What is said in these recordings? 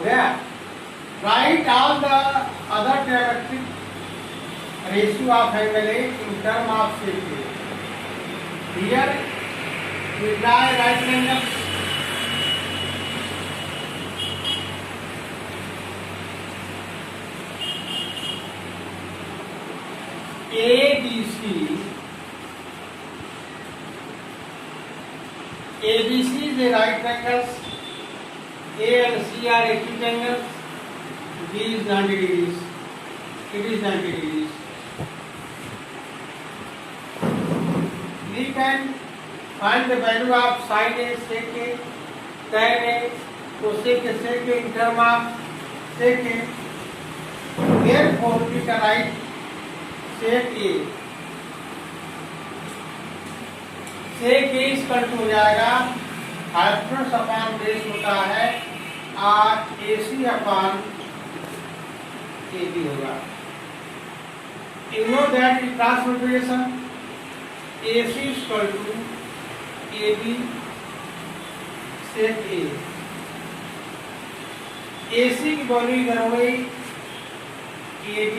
गया। Write all the other trigonometric ratio of angle A in term of sec A. Here we try right angle. ABC is a right angles. A and C are acute angles. B is 90 degrees. It is 90 degrees. We can find the value of sin A, sec A, tan A, cosec A, sec A in term of sec A. Therefore, we can write sec A. sec A equal to हो जाएगा hypotenuse upon base होता है और AC upon AB होगा। You know that in cross multiplication AC equal to AB sec A। AC की वैल्यू इधर हो गई AB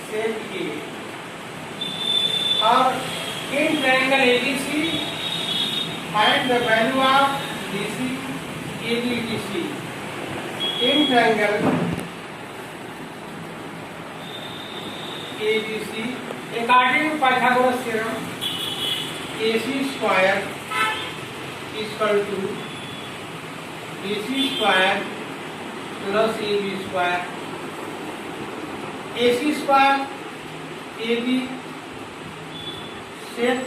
sec A और in triangle ABC find the value of BC ABDC in triangle ABC according to Pythagoras theorem AC square is equal to BC square plus AB square। AC square AB sec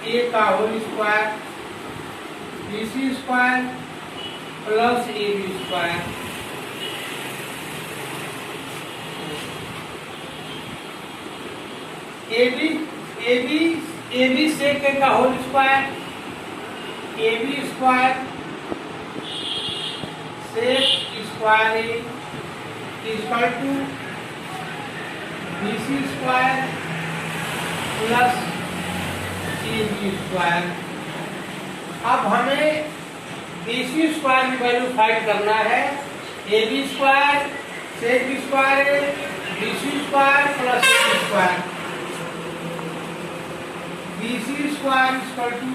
A का whole square BC square plus AB square. AB sec A का whole square AB square sec square A equal to BC square plus AB square. अब हमें BC square की value find करना है। AB square sec square है BC square plus AB square. BC square equal to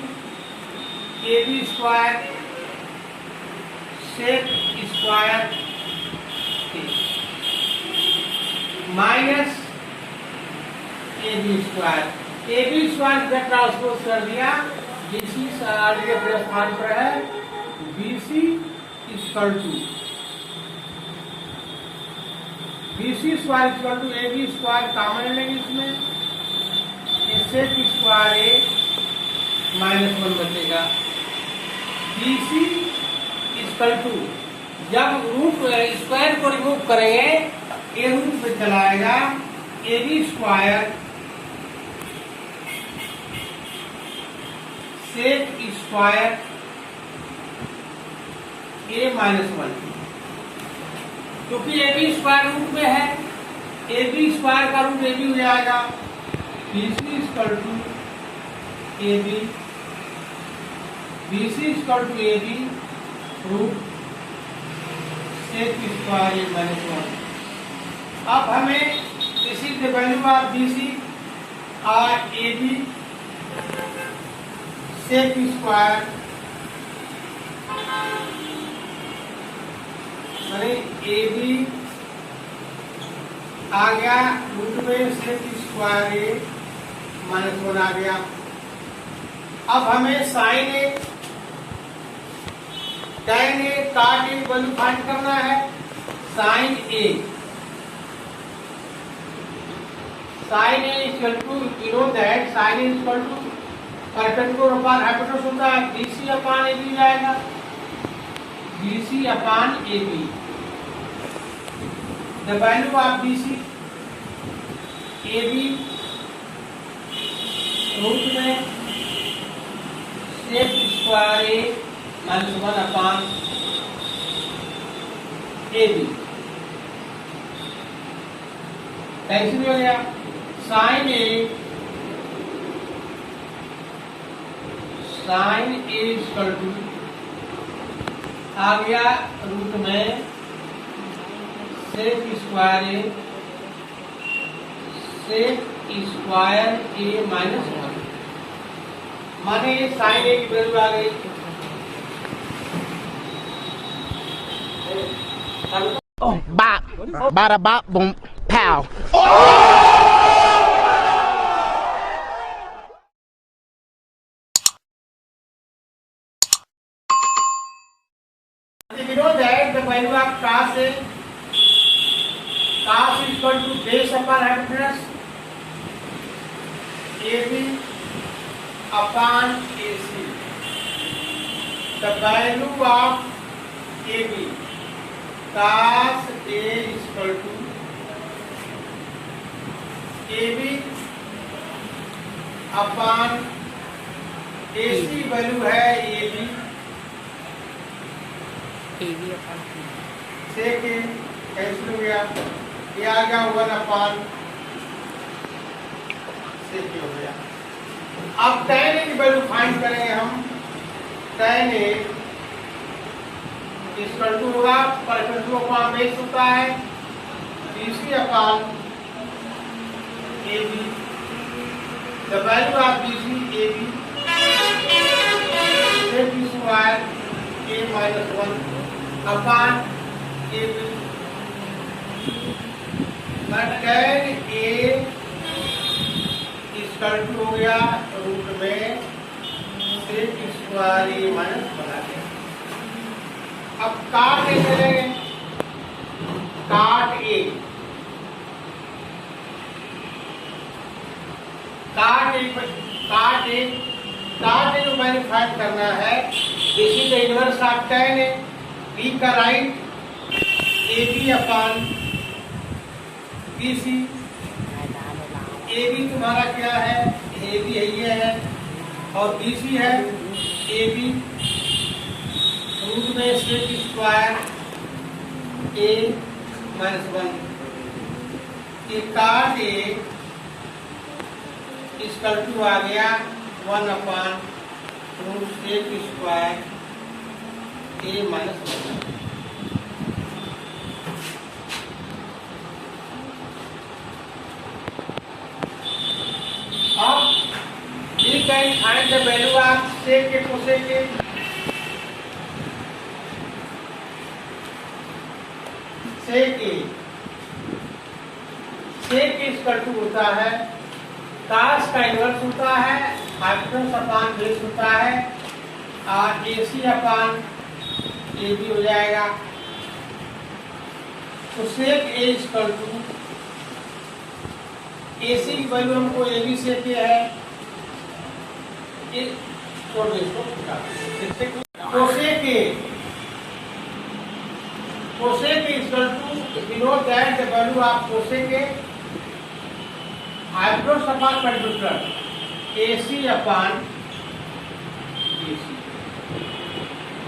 AB square sec square minus AB square. AB square का transpose कर दिया BC के प्लस स्थान पर है BC equal to BC square equal to AB square common लेंगे इसमें sec square A -1 बचेगा। BC इक्वल टू जब रूट स्क्वायर को रिमूव करेंगे ए रूट पे चलाएगा AB square sec square A -1 क्योंकि AB स्क्वायर रूट में है AB स्क्वायर का रूट AB हो जाएगा BC equal to AB BC equal to AB root sec square A -1। अब हमें इसी के वैल्यू ऑफ BC और AB sec स्क्वायर माने AB आ गया रूट में sec स्क्वायर A -1 आ गया। अब हमें sin A tan A cot A value find करना है। sin A equal to you know that sin A equal to perpendicular upon hypotenuse होता है BC अपान AB जाएगा BC upon AB। The value of BC AB root में sec square A -1 upon AB cancel हो गया। sin A equal to आ गया root में sec square A, sec square A minus 1, माने ये साइन ए की वैल्यू आ गई। Oh, bop, bada bop, boom, pow. We know that the value of cos is equal to base upon hypotenuse AB upon AC. The value of AB cos A is equal to AB upon AC value है AB से के cancel हो गया, ये आ गया 1 अपान से के हो गया। अब tan A की वैल्यू फाइंड करेंगे हम। tan A इक्वल टू होगा परपेंडिकुलर को बेस होता है BC upon AB, the value of BC AB sec square A minus 1 upon AB, tan A equal to हो गया रूट में सेक स्क्वायर A माइनस बना दिया। अब काट ए चलेंगे, काट ए को मैंने फाइंड करना है। This is the inverse of tan A, B का right AB upon BC। AB तुम्हारा क्या है, AB ये है और BC है AB, रूट में सेक स्क्वायर A माइनस 1, ये काट A इक्वल टू आ गया 1 upon root sec square A minus 1। अब ये can find the value of sec के कोसेक के। सेक इक्वल टू होता है कास का इनवर्स होता है, हाइपोटेन्यूस अपान बेस होता है और AC अपान AB हो जाएगा। तो sec A equal to AC की वैल्यू हमको AB से क्या है, cosec equal to we know that the value of cosec A hypotenuse upon perpendicular AC upon BC।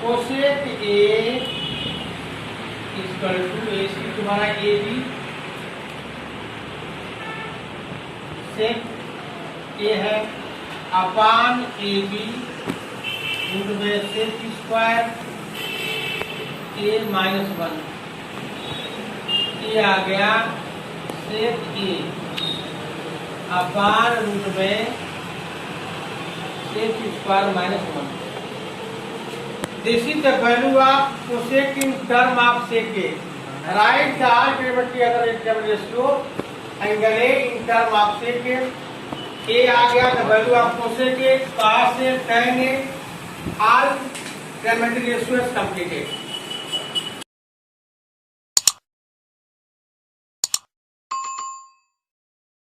cosec A equal to AC तुम्हारा AB sec A है अपान AB root में sec square A minus 1, ये आ गया सेक A upon root में sec square minus 1। This is the value of cosec in term of sec A। Right the alternative other interval ratio angle A in term of sec A। A आ गया the value of cosec A, cos A, tan A, all trigonometric ratio is completed.